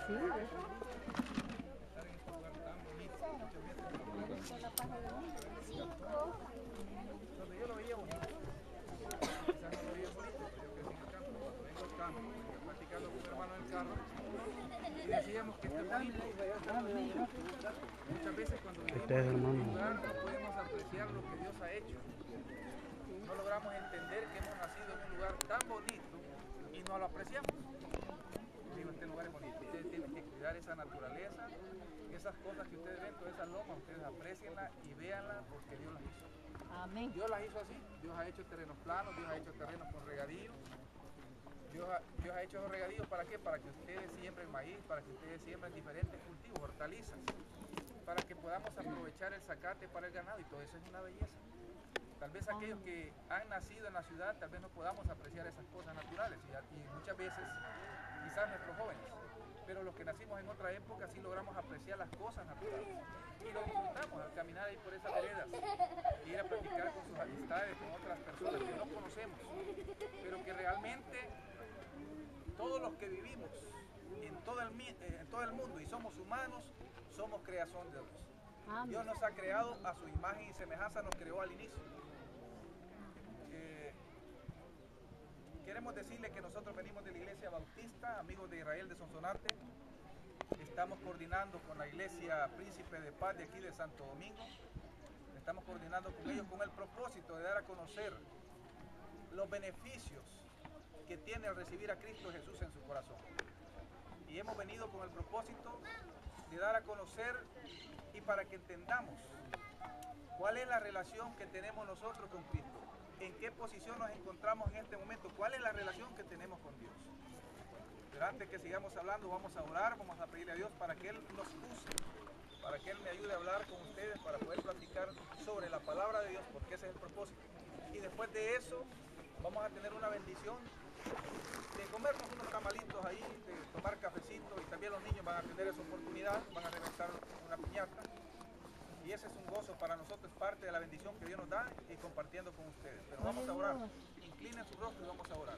Sí. Estar en este lugar tan bonito. Muchas veces donde yo lo veía bonito. Quizás no lo veía bonito, pero yo crecí en el campo. Cuando vengo al campo, vengo platicando con mi hermano en el carro, y decíamos que esto es bonito. Muchas veces cuando vivimos en un lugar no podemos apreciar lo que Dios ha hecho. No logramos entender que hemos nacido en un lugar tan bonito y no lo apreciamos. Digo, este lugar es bonito. Ustedes tienen que cuidar esa naturaleza, esas cosas que ustedes ven, todas esas lomas, ustedes aprecienlas y véanlas porque Dios las hizo. Amén. Dios las hizo así. Dios ha hecho terrenos planos, Dios ha hecho terrenos con regadíos. Dios ha hecho esos regadíos ¿para qué? Para que ustedes siembren maíz, para que ustedes siembren diferentes cultivos, hortalizas, para que podamos aprovechar el zacate para el ganado, y todo eso es una belleza. Tal vez aquellos que han nacido en la ciudad, tal vez no podamos apreciar esas cosas naturales, y muchas veces, quizás nuestros jóvenes, pero los que nacimos en otra época sí logramos apreciar las cosas naturales. Y lo disfrutamos al caminar ahí por esas veredas, ir a platicar con sus amistades, con otras personas que no conocemos, pero que realmente todos los que vivimos en todo el mundo y somos humanos, somos creación de Dios. Amén. Dios nos ha creado a su imagen y semejanza, nos creó al inicio. Queremos decirle que nosotros venimos de la Iglesia Bautista, amigos de Israel de Sonsonate. Estamos coordinando con la Iglesia Príncipe de Paz de aquí de Santo Domingo. Estamos coordinando con ellos con el propósito de dar a conocer los beneficios que tiene al recibir a Cristo Jesús en su corazón. Y hemos venido con el propósito de dar a conocer y para que entendamos cuál es la relación que tenemos nosotros con Cristo, en qué posición nos encontramos en este momento, cuál es la relación que tenemos con Dios. Pero antes que sigamos hablando, vamos a orar, vamos a pedirle a Dios para que Él nos use, para que Él me ayude a hablar con ustedes, para poder platicar sobre la palabra de Dios, porque ese es el propósito. Y después de eso, vamos a tener una bendición de comernos unos tamalitos ahí, de tomar cafecito, y también los niños van a tener esa oportunidad, van a reventar una piñata. Y ese es un gozo para nosotros, parte de la bendición que Dios nos da y compartiendo con ustedes. Pero vamos a orar. Inclinen su rostro y vamos a orar.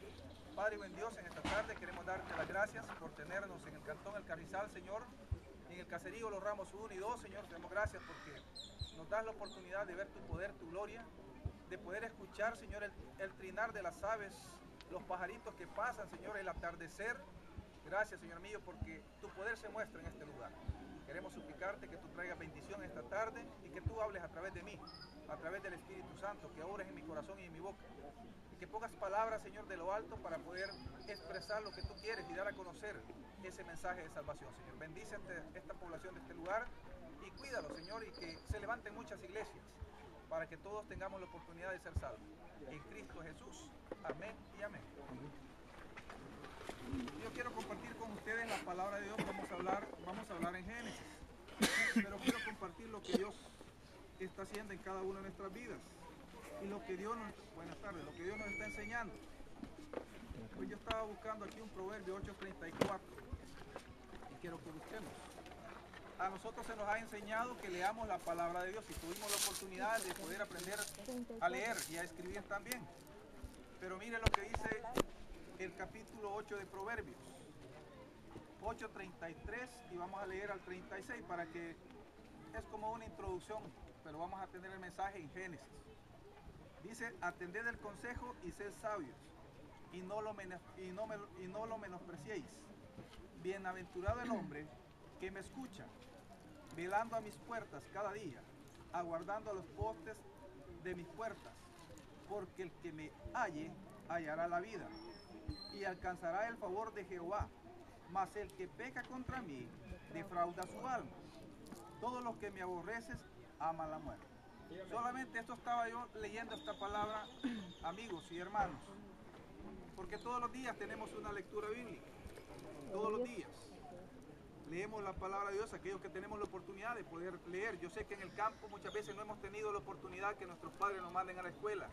Padre buen Dios, en esta tarde queremos darte las gracias por tenernos en el cantón El Carrizal, Señor. En el caserío Los Ramos 1 y 2, Señor, te damos gracias porque nos das la oportunidad de ver tu poder, tu gloria, de poder escuchar, Señor, el trinar de las aves, los pajaritos que pasan, Señor, el atardecer. Gracias, Señor mío, porque tu poder se muestra en este lugar. Queremos suplicarte que tú traigas bendición esta tarde y que tú hables a través de mí, a través del Espíritu Santo, que obres en mi corazón y en mi boca. Y que pongas palabras, Señor, de lo alto para poder expresar lo que tú quieres y dar a conocer ese mensaje de salvación, Señor. Bendice esta población de este lugar y cuídalo, Señor, y que se levanten muchas iglesias para que todos tengamos la oportunidad de ser salvos. En Cristo Jesús. Amén y amén. Yo quiero compartir con ustedes la palabra de Dios. Vamos a hablar en Génesis, pero quiero compartir lo que Dios está haciendo en cada una de nuestras vidas y lo que Dios nos, buenas tardes, lo que Dios nos está enseñando. Pues yo estaba buscando aquí un Proverbio 8:34 y quiero que busquemos. A nosotros se nos ha enseñado que leamos la palabra de Dios y tuvimos la oportunidad de poder aprender a leer y a escribir también. Pero mire lo que dice el capítulo 8 de Proverbios, 8:33, y vamos a leer al 36 para que es como una introducción, pero vamos a tener el mensaje en Génesis. Dice: atended el consejo y sed sabios, y no lo menospreciéis. Bienaventurado el hombre que me escucha, velando a mis puertas cada día, aguardando a los postes de mis puertas, porque el que me halle hallará la vida y alcanzará el favor de Jehová, mas el que peca contra mí defrauda su alma. Todos los que me aborrecen aman la muerte. Solamente esto estaba yo leyendo esta palabra, amigos y hermanos, porque todos los días tenemos una lectura bíblica, todos los días leemos la palabra de Dios, aquellos que tenemos la oportunidad de poder leer. Yo sé que en el campo muchas veces no hemos tenido la oportunidad que nuestros padres nos manden a la escuela,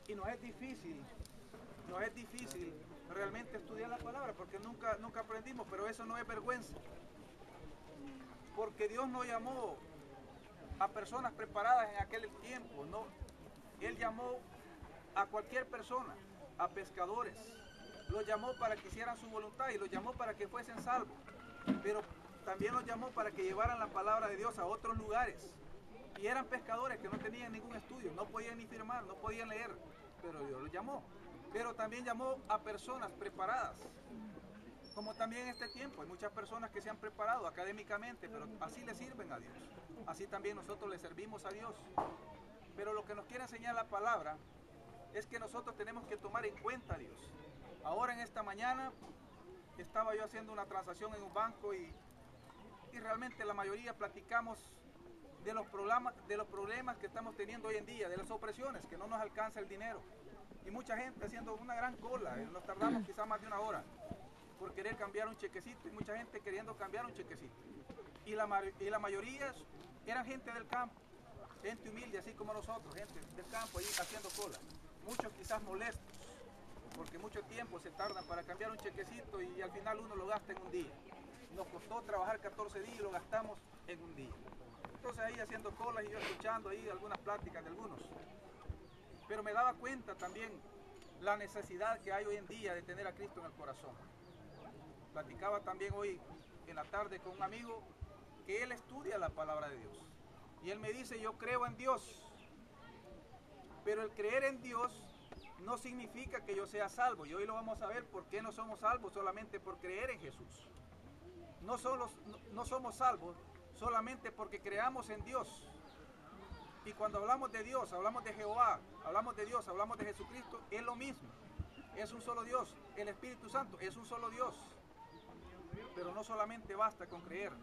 y nos es difícil realmente estudiar la palabra porque nunca aprendimos, pero eso no es vergüenza, porque Dios no llamó a personas preparadas en aquel tiempo, no. Él llamó a cualquier persona, a pescadores, los llamó para que hicieran su voluntad y los llamó para que fuesen salvos. Pero también los llamó para que llevaran la palabra de Dios a otros lugares. Y eran pescadores que no tenían ningún estudio, no podían ni firmar, no podían leer, pero Dios los llamó. Pero también llamó a personas preparadas. Como también en este tiempo hay muchas personas que se han preparado académicamente, pero así le sirven a Dios. Así también nosotros le servimos a Dios. Pero lo que nos quiere enseñar la palabra es que nosotros tenemos que tomar en cuenta a Dios. Ahora en esta mañana estaba yo haciendo una transacción en un banco y realmente la mayoría platicamos de los problemas que estamos teniendo hoy en día, de las opresiones, que no nos alcanza el dinero. Y mucha gente haciendo una gran cola, nos tardamos quizás más de una hora por querer cambiar un chequecito y mucha gente queriendo cambiar un chequecito. Y la mayoría eran gente del campo, gente humilde así como nosotros, gente del campo ahí haciendo cola. Muchos quizás molestos, porque mucho tiempo se tardan para cambiar un chequecito y al final uno lo gasta en un día. Nos costó trabajar 14 días y lo gastamos en un día. Entonces ahí haciendo colas y yo escuchando ahí algunas pláticas de algunos. Pero me daba cuenta también la necesidad que hay hoy en día de tener a Cristo en el corazón. Platicaba también hoy en la tarde con un amigo que él estudia la palabra de Dios. Y él me dice, yo creo en Dios. Pero el creer en Dios no significa que yo sea salvo. Y hoy lo vamos a ver por qué no somos salvos solamente por creer en Jesús. No somos salvos solamente porque creamos en Dios. Y cuando hablamos de Dios, hablamos de Jehová, hablamos de Dios, hablamos de Jesucristo, es lo mismo. Es un solo Dios. El Espíritu Santo es un solo Dios. Pero no solamente basta con creer,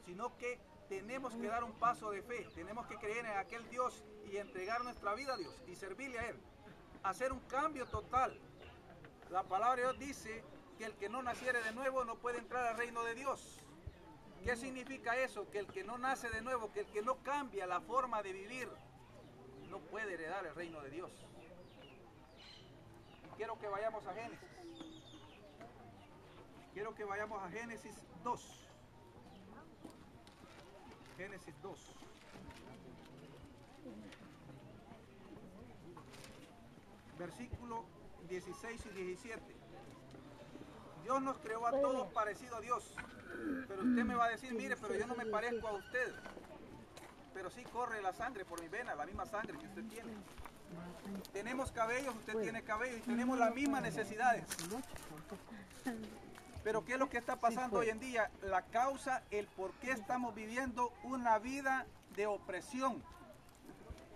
sino que tenemos que dar un paso de fe. Tenemos que creer en aquel Dios y entregar nuestra vida a Dios y servirle a Él. Hacer un cambio total. La palabra de Dios dice que el que no naciere de nuevo no puede entrar al reino de Dios. ¿Qué significa eso? Que el que no nace de nuevo, que el que no cambia la forma de vivir, no puede heredar el reino de Dios. Y quiero que vayamos a Génesis. Quiero que vayamos a Génesis 2. Génesis 2. Versículo 16 y 17. Dios nos creó a todos parecidos a Dios. Pero usted me va a decir, mire, pero yo no me parezco a usted. Pero sí corre la sangre por mi vena, la misma sangre que usted tiene. Tenemos cabellos, usted tiene cabello y tenemos las mismas necesidades. Pero ¿qué es lo que está pasando hoy en día? La causa, el por qué estamos viviendo una vida de opresión.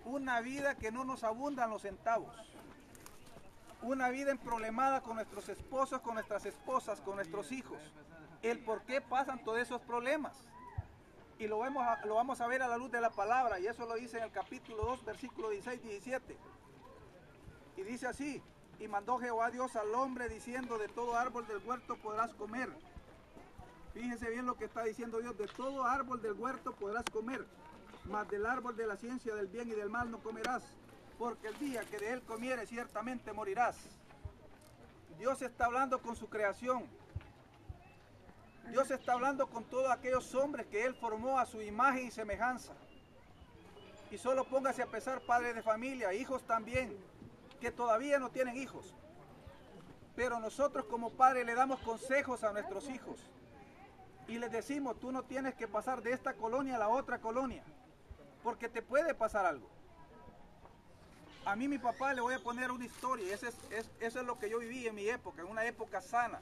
Una vida que no nos abundan los centavos. Una vida emproblemada con nuestros esposos, con nuestras esposas, con nuestros hijos. El por qué pasan todos esos problemas. Y lo vamos a ver a la luz de la palabra. Y eso lo dice en el capítulo 2, versículo 16-17. Y dice así. Y mandó Jehová Dios al hombre diciendo, de todo árbol del huerto podrás comer. Fíjense bien lo que está diciendo Dios. De todo árbol del huerto podrás comer. Mas del árbol de la ciencia del bien y del mal no comerás. Porque el día que de él comieres ciertamente morirás. Dios está hablando con su creación. Dios está hablando con todos aquellos hombres que Él formó a su imagen y semejanza. Y solo póngase a pensar, padres de familia, hijos también, que todavía no tienen hijos. Pero nosotros como padres le damos consejos a nuestros hijos. Y les decimos, tú no tienes que pasar de esta colonia a la otra colonia, porque te puede pasar algo. A mí mi papá le voy a poner una historia, y eso es lo que yo viví en mi época, en una época sana.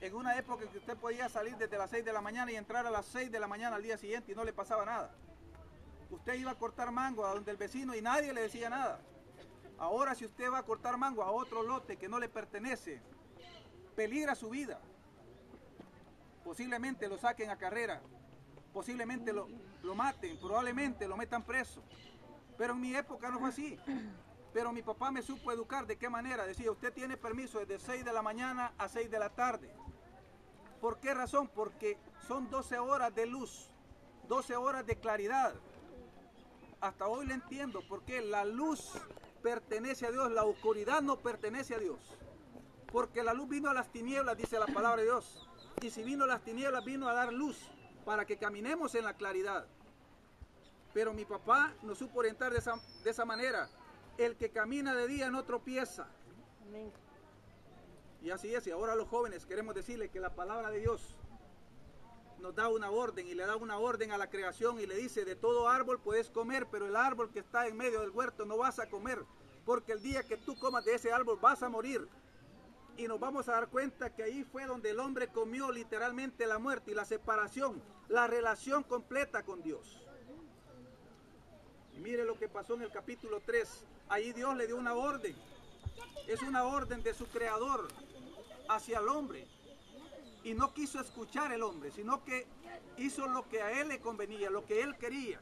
En una época en que usted podía salir desde las 6 de la mañana y entrar a las 6 de la mañana al día siguiente y no le pasaba nada. Usted iba a cortar mango a donde el vecino y nadie le decía nada. Ahora si usted va a cortar mango a otro lote que no le pertenece, peligra su vida. Posiblemente lo saquen a carrera, posiblemente lo maten, probablemente lo metan preso. Pero en mi época no fue así. Pero mi papá me supo educar. ¿De qué manera? Decía, usted tiene permiso desde 6 de la mañana a 6 de la tarde. ¿Por qué razón? Porque son 12 horas de luz, 12 horas de claridad. Hasta hoy le entiendo, porque la luz pertenece a Dios, la oscuridad no pertenece a Dios. Porque la luz vino a las tinieblas, dice la palabra de Dios. Y si vino a las tinieblas, vino a dar luz para que caminemos en la claridad. Pero mi papá nos supo orientar de esa manera. El que camina de día no tropieza. Y así es, y ahora los jóvenes queremos decirle que la palabra de Dios nos da una orden, y le da una orden a la creación y le dice: de todo árbol puedes comer, pero el árbol que está en medio del huerto no vas a comer, porque el día que tú comas de ese árbol vas a morir. Y nos vamos a dar cuenta que ahí fue donde el hombre comió literalmente la muerte y la separación, la relación completa con Dios. Y mire lo que pasó en el capítulo 3. Ahí Dios le dio una orden. Es una orden de su creador hacia el hombre. Y no quiso escuchar el hombre, sino que hizo lo que a él le convenía, lo que él quería.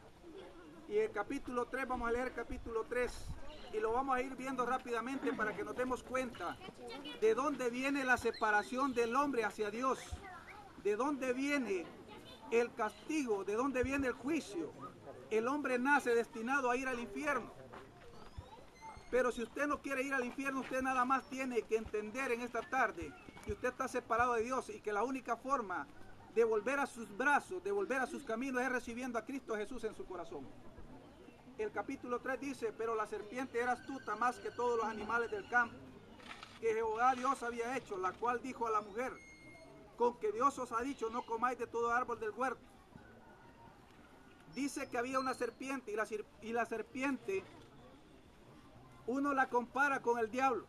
Y el capítulo 3, vamos a leer el capítulo 3, y lo vamos a ir viendo rápidamente para que nos demos cuenta de dónde viene la separación del hombre hacia Dios, de dónde viene el castigo, de dónde viene el juicio. El hombre nace destinado a ir al infierno. Pero si usted no quiere ir al infierno, usted nada más tiene que entender en esta tarde que usted está separado de Dios y que la única forma de volver a sus brazos, de volver a sus caminos, es recibiendo a Cristo Jesús en su corazón. El capítulo 3 dice: pero la serpiente era astuta más que todos los animales del campo que Jehová Dios había hecho, la cual dijo a la mujer: con que Dios os ha dicho, no comáis de todo árbol del huerto. Dice que había una serpiente, y la serpiente uno la compara con el diablo.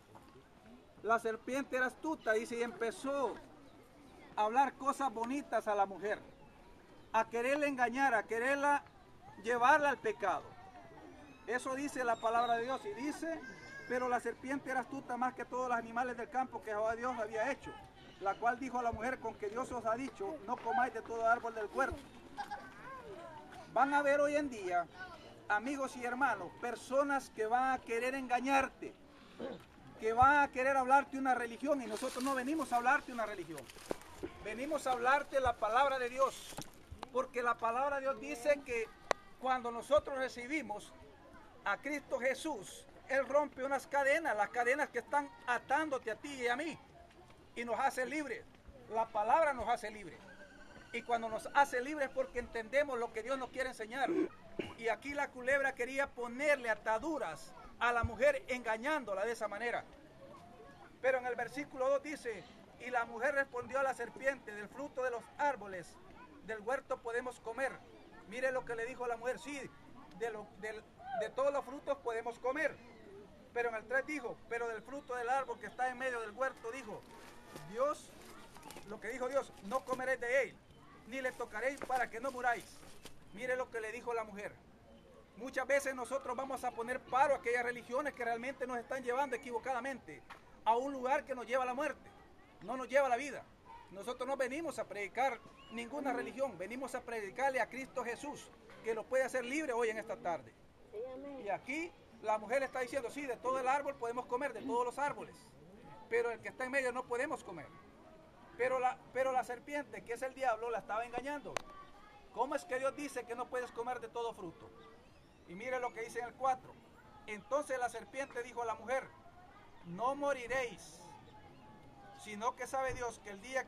La serpiente era astuta, dice, y empezó a hablar cosas bonitas a la mujer, a quererla engañar, a quererla llevarla al pecado. Eso dice la palabra de Dios. Y dice: pero la serpiente era astuta más que todos los animales del campo que Jehová Dios había hecho, la cual dijo a la mujer: con que Dios os ha dicho, no comáis de todo árbol del huerto. Van a ver hoy en día, amigos y hermanos, personas que van a querer engañarte, que van a querer hablarte una religión, y nosotros no venimos a hablarte una religión. Venimos a hablarte la palabra de Dios, porque la palabra de Dios dice que cuando nosotros recibimos a Cristo Jesús, Él rompe unas cadenas, las cadenas que están atándote a ti y a mí, y nos hace libres. La palabra nos hace libres. Y cuando nos hace libres es porque entendemos lo que Dios nos quiere enseñar. Y aquí la culebra quería ponerle ataduras a la mujer, engañándola de esa manera. Pero en el versículo 2 dice: y la mujer respondió a la serpiente: del fruto de los árboles del huerto podemos comer. Mire lo que le dijo la mujer: sí, de todos los frutos podemos comer. Pero en el 3 dijo: pero del fruto del árbol que está en medio del huerto, dijo Dios, lo que dijo Dios: no comeréis de él, ni le tocaréis para que no muráis. Mire lo que le dijo la mujer. Muchas veces nosotros vamos a poner paro a aquellas religiones que realmente nos están llevando equivocadamente a un lugar que nos lleva a la muerte, no nos lleva a la vida. Nosotros no venimos a predicar ninguna religión, venimos a predicarle a Cristo Jesús, que lo puede hacer libre hoy en esta tarde. Y aquí la mujer le está diciendo: sí, de todo el árbol podemos comer, de todos los árboles, pero el que está en medio no podemos comer. Pero la serpiente, que es el diablo, la estaba engañando. ¿Cómo es que Dios dice que no puedes comer de todo fruto? Y mire lo que dice en el 4. Entonces la serpiente dijo a la mujer: no moriréis, sino que sabe Dios que el día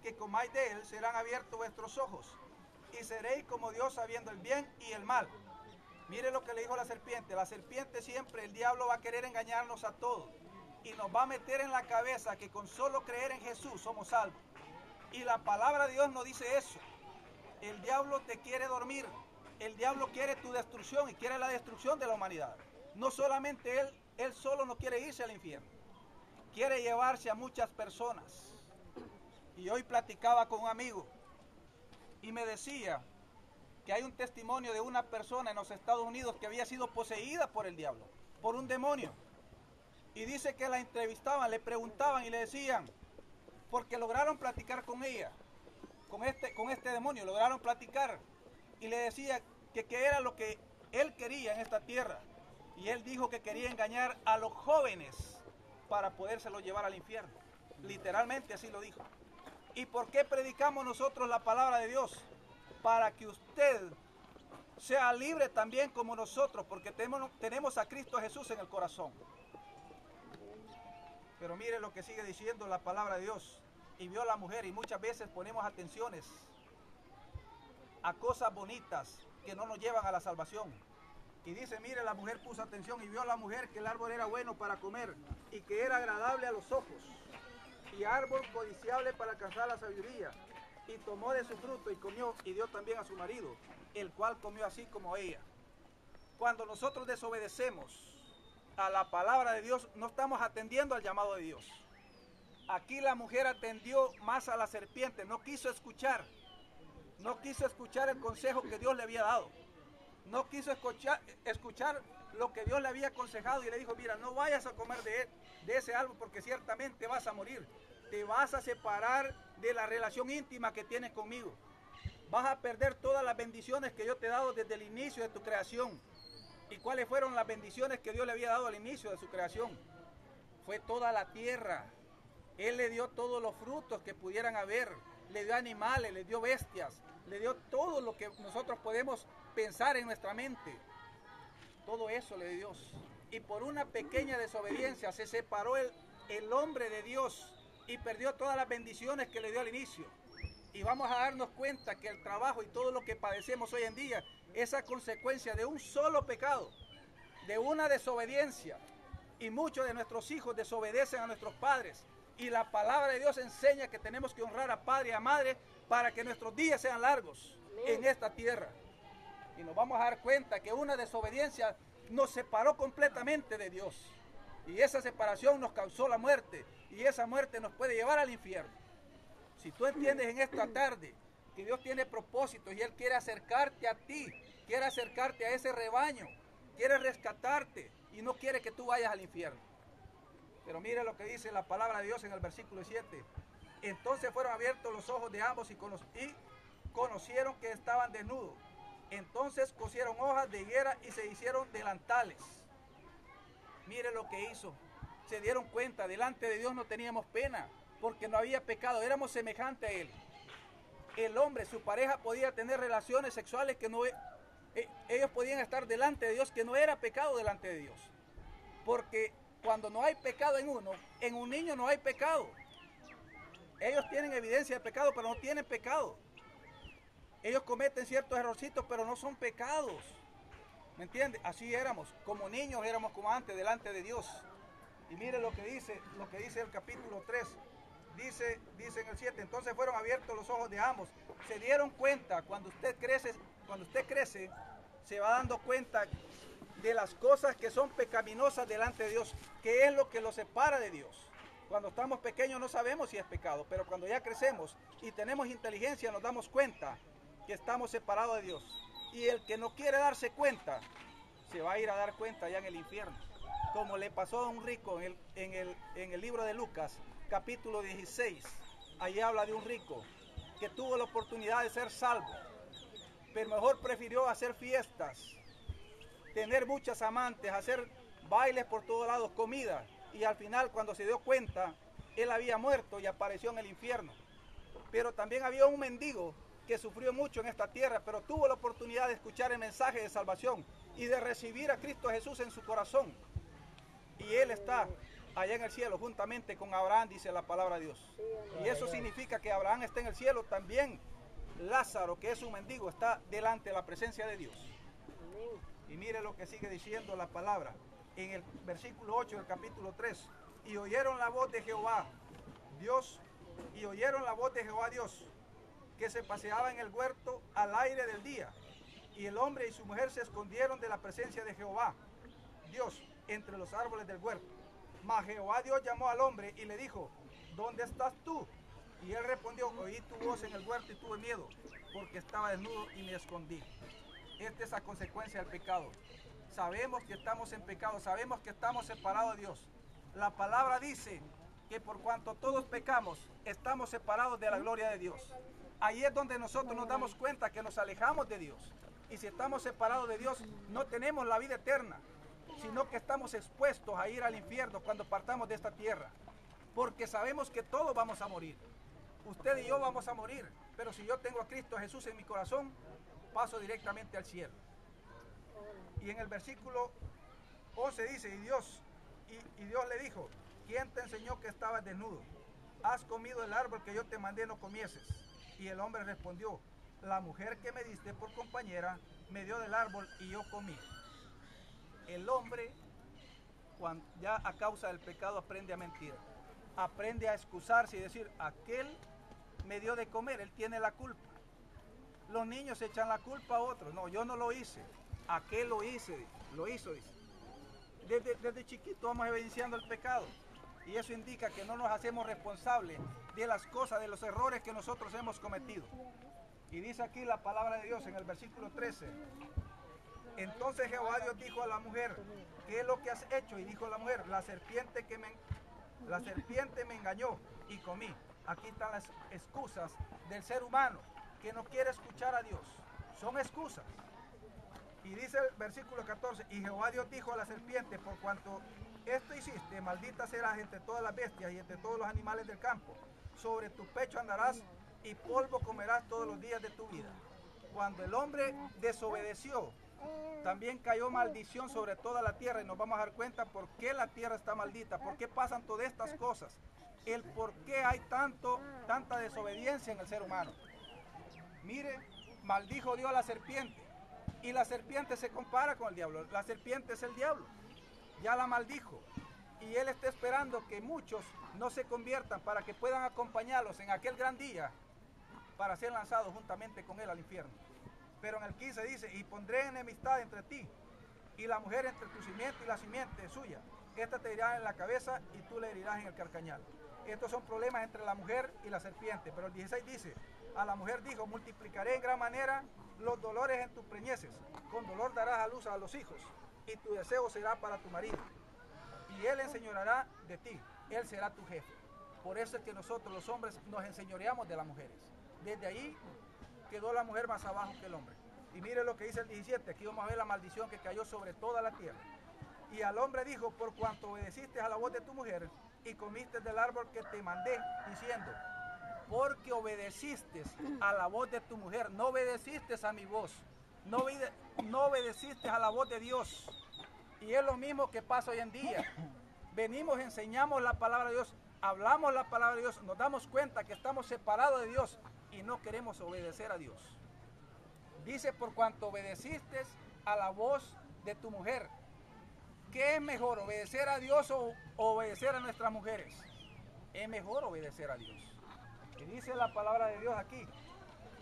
que comáis de él serán abiertos vuestros ojos, y seréis como Dios, sabiendo el bien y el mal. Mire lo que le dijo la serpiente. La serpiente siempre, el diablo, va a querer engañarnos a todos, y nos va a meter en la cabeza que con solo creer en Jesús somos salvos. Y la palabra de Dios no dice eso. El diablo te quiere dormir. El diablo quiere tu destrucción y quiere la destrucción de la humanidad. No solamente él solo no quiere irse al infierno, quiere llevarse a muchas personas. Y hoy platicaba con un amigo y me decía que hay un testimonio de una persona en los Estados Unidos que había sido poseída por el diablo, por un demonio. Y dice que la entrevistaban, le preguntaban y le decían, porque lograron platicar con ella, con este demonio, lograron platicar. Y le decía que era lo que él quería en esta tierra. Y él dijo que quería engañar a los jóvenes para podérselo llevar al infierno. Literalmente así lo dijo. ¿Y por qué predicamos nosotros la palabra de Dios? Para que usted sea libre también como nosotros, porque tenemos a Cristo Jesús en el corazón. Pero mire lo que sigue diciendo la palabra de Dios. Y vio a la mujer, y muchas veces ponemos atenciones a cosas bonitas que no nos llevan a la salvación, Y dice, mire, la mujer puso atención y vio a la mujer que el árbol era bueno para comer y que era agradable a los ojos y árbol codiciable para alcanzar la sabiduría. Y tomó de su fruto y comió y dio también a su marido, el cual comió así como ella. Cuando nosotros desobedecemos a la palabra de Dios, no estamos atendiendo al llamado de Dios. Aquí la mujer atendió más a la serpiente, no quiso escuchar el consejo que Dios le había dado. No quiso escuchar lo que Dios le había aconsejado y le dijo, mira, no vayas a comer de ese árbol porque ciertamente vas a morir. Te vas a separar de la relación íntima que tienes conmigo. Vas a perder todas las bendiciones que yo te he dado desde el inicio de tu creación. ¿Y cuáles fueron las bendiciones que Dios le había dado al inicio de su creación? Fue toda la tierra. Él le dio todos los frutos que pudieran haber. Le dio animales, le dio bestias, le dio todo lo que nosotros podemos pensar en nuestra mente. Todo eso le dio Dios. Y por una pequeña desobediencia se separó el hombre de Dios y perdió todas las bendiciones que le dio al inicio. Y vamos a darnos cuenta que el trabajo y todo lo que padecemos hoy en día es a consecuencia de un solo pecado, de una desobediencia. Y muchos de nuestros hijos desobedecen a nuestros padres. Y la palabra de Dios enseña que tenemos que honrar a padre y a madre para que nuestros días sean largos en esta tierra. Y nos vamos a dar cuenta que una desobediencia nos separó completamente de Dios. Y esa separación nos causó la muerte. Y esa muerte nos puede llevar al infierno. Si tú entiendes en esta tarde que Dios tiene propósitos y Él quiere acercarte a ti, quiere acercarte a ese rebaño, quiere rescatarte y no quiere que tú vayas al infierno. Pero mire lo que dice la palabra de Dios en el versículo 7. Entonces fueron abiertos los ojos de ambos y conocieron que estaban desnudos. Entonces cosieron hojas de higuera y se hicieron delantales. Mire lo que hizo. Se dieron cuenta, delante de Dios no teníamos pena, porque no había pecado, éramos semejantes a Él. El hombre, su pareja, podía tener relaciones sexuales que no... ellos podían estar delante de Dios, que no era pecado delante de Dios. Porque cuando no hay pecado en uno, en un niño no hay pecado. Ellos tienen evidencia de pecado, pero no tienen pecado. Ellos cometen ciertos errorcitos, pero no son pecados. ¿Me entiende? Así éramos, como niños éramos como antes, delante de Dios. Y mire lo que dice el capítulo 3. Dice en el 7, entonces fueron abiertos los ojos de ambos. Se dieron cuenta, cuando usted crece, se va dando cuenta de las cosas que son pecaminosas delante de Dios, que es lo que lo separa de Dios. Cuando estamos pequeños no sabemos si es pecado, pero cuando ya crecemos y tenemos inteligencia nos damos cuenta que estamos separados de Dios. Y el que no quiere darse cuenta, se va a ir a dar cuenta allá en el infierno. Como le pasó a un rico en el libro de Lucas, capítulo 16. Allí habla de un rico que tuvo la oportunidad de ser salvo, pero mejor prefirió hacer fiestas, tener muchas amantes, hacer bailes por todos lados, comida, y al final cuando se dio cuenta, él había muerto y apareció en el infierno. Pero también había un mendigo que sufrió mucho en esta tierra, pero tuvo la oportunidad de escuchar el mensaje de salvación y de recibir a Cristo Jesús en su corazón. Y él está allá en el cielo, juntamente con Abraham, dice la palabra de Dios. Y eso significa que Abraham está en el cielo, también Lázaro, que es un mendigo, está delante de la presencia de Dios. Y mire lo que sigue diciendo la palabra en el versículo 8 del capítulo 3. Y oyeron la voz de Jehová Dios, que se paseaba en el huerto al aire del día. Y el hombre y su mujer se escondieron de la presencia de Jehová Dios entre los árboles del huerto. Mas Jehová Dios llamó al hombre y le dijo, ¿dónde estás tú? Y él respondió, oí tu voz en el huerto y tuve miedo, porque estaba desnudo y me escondí. Esta es la consecuencia del pecado. Sabemos que estamos en pecado, sabemos que estamos separados de Dios. La palabra dice que por cuanto todos pecamos, estamos separados de la gloria de Dios. Ahí es donde nosotros nos damos cuenta que nos alejamos de Dios. Y si estamos separados de Dios, no tenemos la vida eterna, sino que estamos expuestos a ir al infierno cuando partamos de esta tierra. Porque sabemos que todos vamos a morir. Usted y yo vamos a morir. Pero si yo tengo a Cristo Jesús en mi corazón, paso directamente al cielo. Y en el versículo 11 dice, y Dios le dijo, ¿quién te enseñó que estabas desnudo? ¿Has comido el árbol que yo te mandé no comieses? Y el hombre respondió, la mujer que me diste por compañera me dio del árbol y yo comí. el hombre, cuando ya a causa del pecado, aprende a mentir. Aprende a excusarse y decir, aquel me dio de comer, él tiene la culpa. Los niños echan la culpa a otros. No, yo no lo hice. Aquel lo hizo, dice. Desde chiquito vamos evidenciando el pecado. Y eso indica que no nos hacemos responsables de las cosas, de los errores que nosotros hemos cometido. Y dice aquí la palabra de Dios en el versículo 13. Entonces Jehová Dios dijo a la mujer, ¿qué es lo que has hecho? Y dijo la mujer, la serpiente me engañó y comí. Aquí están las excusas del ser humano que no quiere escuchar a Dios. Son excusas. Y dice el versículo 14, y Jehová Dios dijo a la serpiente, por cuanto esto hiciste, maldita serás entre todas las bestias y entre todos los animales del campo. Sobre tu pecho andarás y polvo comerás todos los días de tu vida. Cuando el hombre desobedeció, también cayó maldición sobre toda la tierra, y nos vamos a dar cuenta por qué la tierra está maldita, por qué pasan todas estas cosas, el por qué hay tanta desobediencia en el ser humano. Mire, maldijo Dios a la serpiente, y la serpiente se compara con el diablo. La serpiente es el diablo, ya la maldijo, y él está esperando que muchos no se conviertan para que puedan acompañarlos en aquel gran día para ser lanzados juntamente con él al infierno. Pero en el 15 dice, y pondré enemistad entre ti y la mujer, entre tu simiente y la simiente suya. Esta te herirá en la cabeza y tú le herirás en el calcañal. Estos son problemas entre la mujer y la serpiente. Pero el 16 dice, a la mujer dijo, multiplicaré en gran manera los dolores en tus preñeces. Con dolor darás a luz a los hijos, y tu deseo será para tu marido. Y él enseñoreará de ti, él será tu jefe. Por eso es que nosotros los hombres nos enseñoreamos de las mujeres. Desde ahí quedó la mujer más abajo que el hombre. Y mire lo que dice el 17, aquí vamos a ver la maldición que cayó sobre toda la tierra. Y al hombre dijo, por cuanto obedeciste a la voz de tu mujer y comiste del árbol que te mandé, diciendo, porque obedeciste a la voz de tu mujer, no obedeciste a mi voz, no obedeciste a la voz de Dios. Y es lo mismo que pasa hoy en día. Venimos, enseñamos la palabra de Dios, hablamos la palabra de Dios, nos damos cuenta que estamos separados de Dios y no queremos obedecer a Dios. Dice, por cuanto obedeciste a la voz de tu mujer. ¿Qué es mejor, obedecer a Dios o obedecer a nuestras mujeres? Es mejor obedecer a Dios. Y dice la palabra de Dios aquí.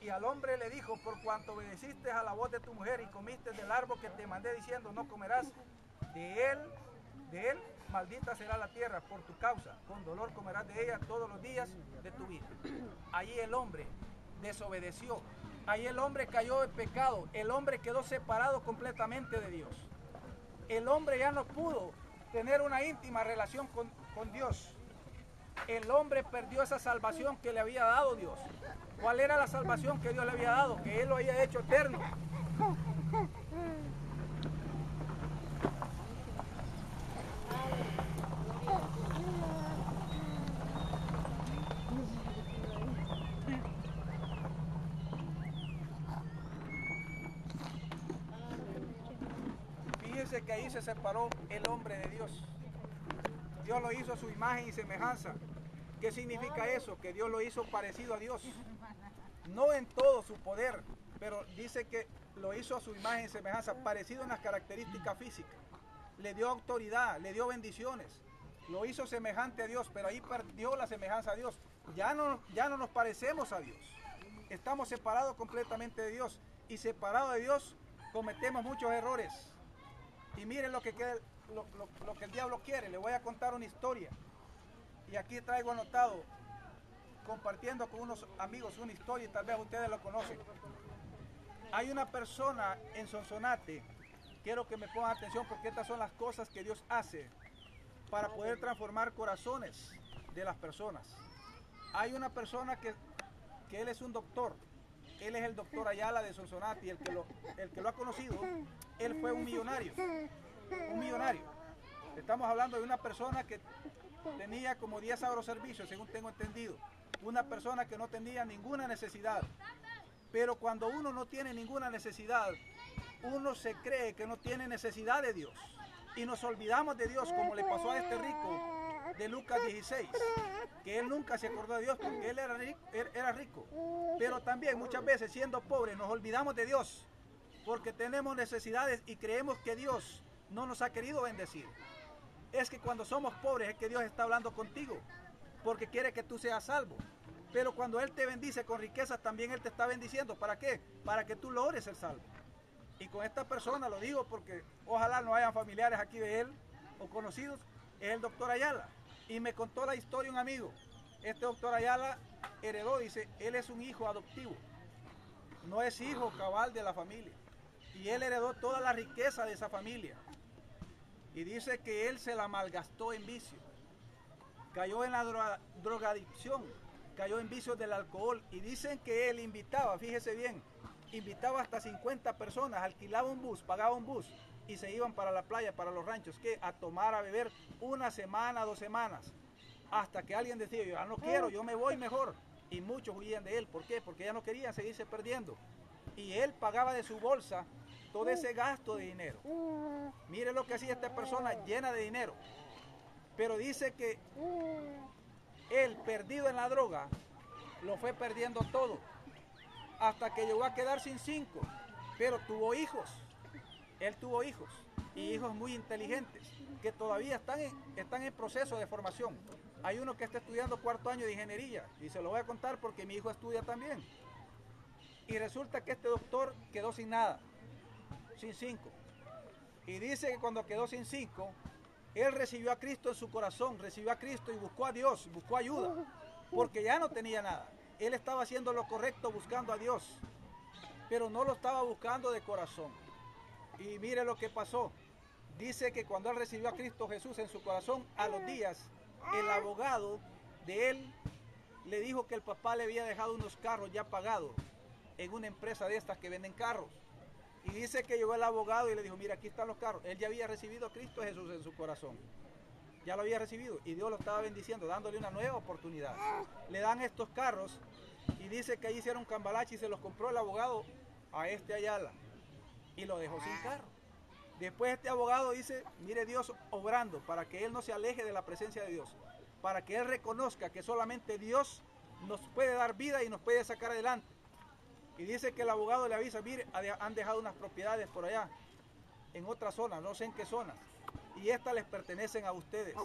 Y al hombre le dijo, por cuanto obedeciste a la voz de tu mujer y comiste del árbol que te mandé diciendo, no comerás, de él maldita será la tierra por tu causa, con dolor comerás de ella todos los días de tu vida. Allí el hombre desobedeció, ahí el hombre cayó en pecado, el hombre quedó separado completamente de Dios. El hombre ya no pudo tener una íntima relación con Dios. El hombre perdió esa salvación que le había dado Dios. ¿Cuál era la salvación que Dios le había dado? Que Él lo había hecho eterno. Fíjense que ahí se separó el hombre de Dios. Dios lo hizo a su imagen y semejanza. ¿Qué significa eso? Que Dios lo hizo parecido a Dios. No en todo su poder, pero dice que lo hizo a su imagen y semejanza, parecido en las características físicas. Le dio autoridad, le dio bendiciones. Lo hizo semejante a Dios, pero ahí perdió la semejanza a Dios. Ya no nos parecemos a Dios. Estamos separados completamente de Dios. Y separados de Dios cometemos muchos errores. Y miren lo que el diablo quiere. Le voy a contar una historia. Y aquí traigo anotado, compartiendo con unos amigos una historia, y tal vez ustedes lo conocen. Hay una persona en Sonsonate, quiero que me pongan atención porque estas son las cosas que Dios hace para poder transformar corazones de las personas. Hay una persona que él es un doctor, él es el doctor Ayala de Sonsonate, y el que lo ha conocido, él fue un millonario. Estamos hablando de una persona que tenía como 10 agroservicios, según tengo entendido. Una persona que no tenía ninguna necesidad. Pero cuando uno no tiene ninguna necesidad, uno se cree que no tiene necesidad de Dios. Y nos olvidamos de Dios, como le pasó a este rico de Lucas 16. Que él nunca se acordó de Dios porque él era rico. Pero también muchas veces, siendo pobres, nos olvidamos de Dios. Porque tenemos necesidades y creemos que Dios no nos ha querido bendecir. Es que cuando somos pobres es que Dios está hablando contigo, porque quiere que tú seas salvo. Pero cuando Él te bendice con riquezas, también Él te está bendiciendo. ¿Para qué? Para que tú logres ser salvo. Y con esta persona, lo digo porque ojalá no hayan familiares aquí de él o conocidos, es el doctor Ayala. Y me contó la historia un amigo. Este doctor Ayala heredó, dice, él es un hijo adoptivo. No es hijo cabal de la familia. Y él heredó toda la riqueza de esa familia. Y dice que él se la malgastó en vicio. Cayó en la drogadicción, cayó en vicios del alcohol. Y dicen que él invitaba, fíjese bien, invitaba hasta 50 personas, alquilaba un bus, pagaba un bus y se iban para la playa, para los ranchos, que a tomar, a beber una semana, 2 semanas, hasta que alguien decía, yo ya no quiero, yo me voy mejor. Y muchos huían de él. ¿Por qué? Porque ya no querían seguirse perdiendo. Y él pagaba de su bolsa todo ese gasto de dinero. Mire lo que hacía esta persona llena de dinero. Pero dice que él, perdido en la droga, lo fue perdiendo todo, hasta que llegó a quedar sin 5, pero tuvo hijos. Él tuvo hijos, y hijos muy inteligentes, que todavía están en proceso de formación. Hay uno que está estudiando 4º año de ingeniería, y se lo voy a contar porque mi hijo estudia también. Y resulta que este doctor quedó sin nada, sin 5. Y dice que cuando quedó sin 5, él recibió a Cristo en su corazón, recibió a Cristo y buscó a Dios, buscó ayuda, porque ya no tenía nada. Él estaba haciendo lo correcto buscando a Dios, pero no lo estaba buscando de corazón. Y mire lo que pasó. Dice que cuando él recibió a Cristo Jesús en su corazón, a los días, el abogado de él le dijo que el papá le había dejado unos carros ya pagados en una empresa de estas que venden carros. Y dice que llegó el abogado y le dijo, mira, aquí están los carros. Él ya había recibido a Cristo Jesús en su corazón. Ya lo había recibido y Dios lo estaba bendiciendo, dándole una nueva oportunidad. Le dan estos carros y dice que ahí hicieron cambalache y se los compró el abogado a este Ayala y lo dejó sin carro. Después este abogado dice, mire Dios obrando para que él no se aleje de la presencia de Dios, para que él reconozca que solamente Dios nos puede dar vida y nos puede sacar adelante. Y dice que el abogado le avisa, mire, han dejado unas propiedades por allá, en otra zona, no sé en qué zonas, y estas les pertenecen a ustedes.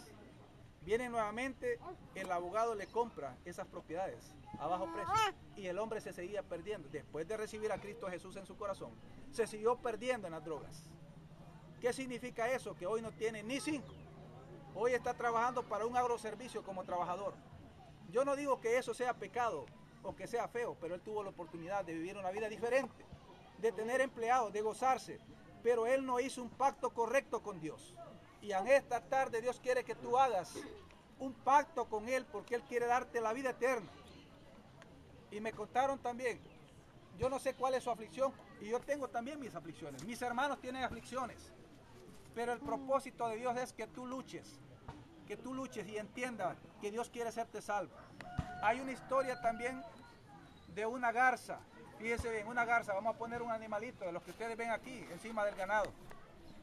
Viene nuevamente, el abogado le compra esas propiedades a bajo precio y el hombre se seguía perdiendo. Después de recibir a Cristo Jesús en su corazón, se siguió perdiendo en las drogas. ¿Qué significa eso? Que hoy no tiene ni 5. Hoy está trabajando para un agroservicio como trabajador. Yo no digo que eso sea pecado o que sea feo, pero él tuvo la oportunidad de vivir una vida diferente, de tener empleados, de gozarse, pero él no hizo un pacto correcto con Dios. Y en esta tarde Dios quiere que tú hagas un pacto con Él porque Él quiere darte la vida eterna. Y me contaron también, yo no sé cuál es su aflicción y yo tengo también mis aflicciones. Mis hermanos tienen aflicciones, pero el propósito de Dios es que tú luches y entiendas que Dios quiere hacerte salvo. Hay una historia también de una garza. Fíjese bien, una garza, vamos a poner un animalito de los que ustedes ven aquí, encima del ganado.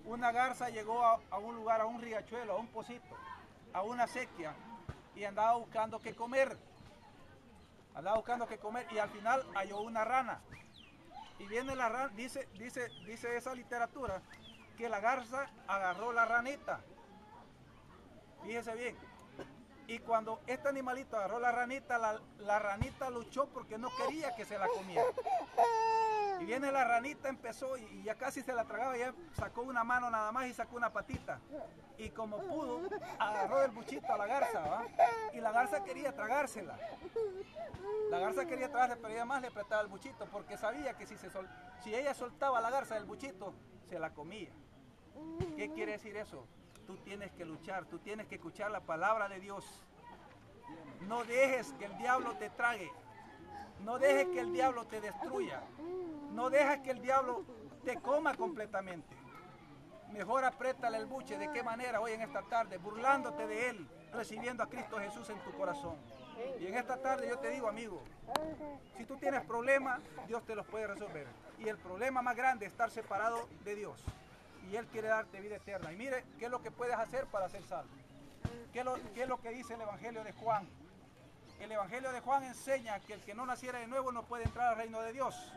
Una garza llegó a un lugar, a un riachuelo, a un pocito, a una sequía, y andaba buscando qué comer. Y al final halló una rana. Y viene la rana, dice esa literatura, que la garza agarró la ranita. Fíjese bien. Y cuando este animalito agarró la ranita, la ranita luchó porque no quería que se la comiera. Y viene la ranita, empezó y ya casi se la tragaba, ya sacó una mano nada más y sacó una patita. Y como pudo, agarró del buchito a la garza, ¿va? Y la garza quería tragársela. La garza quería tragársela, pero ella más le apretaba el buchito porque sabía que si ella soltaba a la garza del buchito, se la comía. ¿Qué quiere decir eso? Tú tienes que luchar, tú tienes que escuchar la palabra de Dios. No dejes que el diablo te trague. No dejes que el diablo te destruya. No dejes que el diablo te coma completamente. Mejor apriétale el buche. ¿De qué manera? Hoy en esta tarde, burlándote de él, recibiendo a Cristo Jesús en tu corazón. Y en esta tarde yo te digo, amigo, si tú tienes problemas, Dios te los puede resolver. Y el problema más grande es estar separado de Dios. Y Él quiere darte vida eterna. Y mire, ¿qué es lo que puedes hacer para ser salvo? ¿Qué es lo que dice el Evangelio de Juan? El Evangelio de Juan enseña que el que no naciera de nuevo no puede entrar al reino de Dios.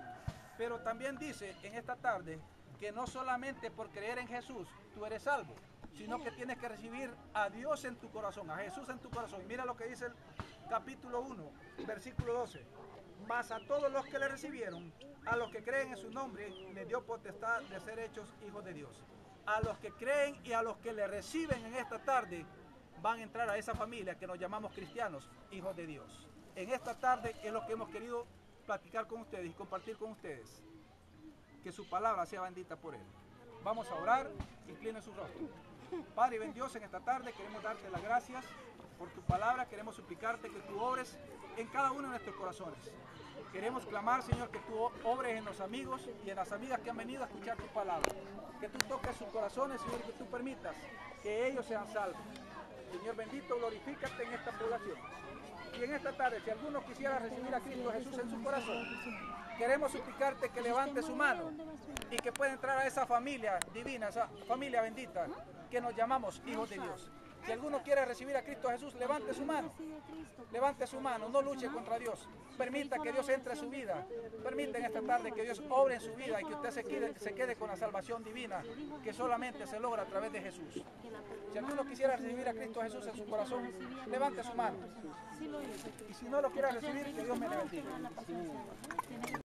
Pero también dice en esta tarde que no solamente por creer en Jesús tú eres salvo, sino que tienes que recibir a Dios en tu corazón, a Jesús en tu corazón. Mira lo que dice el capítulo 1, versículo 12. Mas a todos los que le recibieron, a los que creen en su nombre, les dio potestad de ser hechos hijos de Dios. A los que creen y a los que le reciben en esta tarde, van a entrar a esa familia que nos llamamos cristianos, hijos de Dios. En esta tarde es lo que hemos querido platicar con ustedes y compartir con ustedes. Que su palabra sea bendita por Él. Vamos a orar, inclinen su rostro. Padre, ven Dios, en esta tarde queremos darte las gracias por tu palabra, queremos suplicarte que tú obres en cada uno de nuestros corazones. Queremos clamar, Señor, que tú obres en los amigos y en las amigas que han venido a escuchar tu palabra. Que tú toques sus corazones, Señor, que tú permitas que ellos sean salvos. Señor bendito, glorifícate en esta población. Y en esta tarde, si alguno quisiera recibir a Cristo Jesús en su corazón, queremos suplicarte que levante su mano y que pueda entrar a esa familia divina, esa familia bendita que nos llamamos hijos de Dios. Si alguno quiere recibir a Cristo Jesús, levante su mano. Levante su mano, no luche contra Dios. Permita que Dios entre en su vida. Permita en esta tarde que Dios obre en su vida y que usted se quede con la salvación divina que solamente se logra a través de Jesús. Si alguno quisiera recibir a Cristo Jesús en su corazón, levante su mano. Y si no lo quiere recibir, que Dios me le bendiga.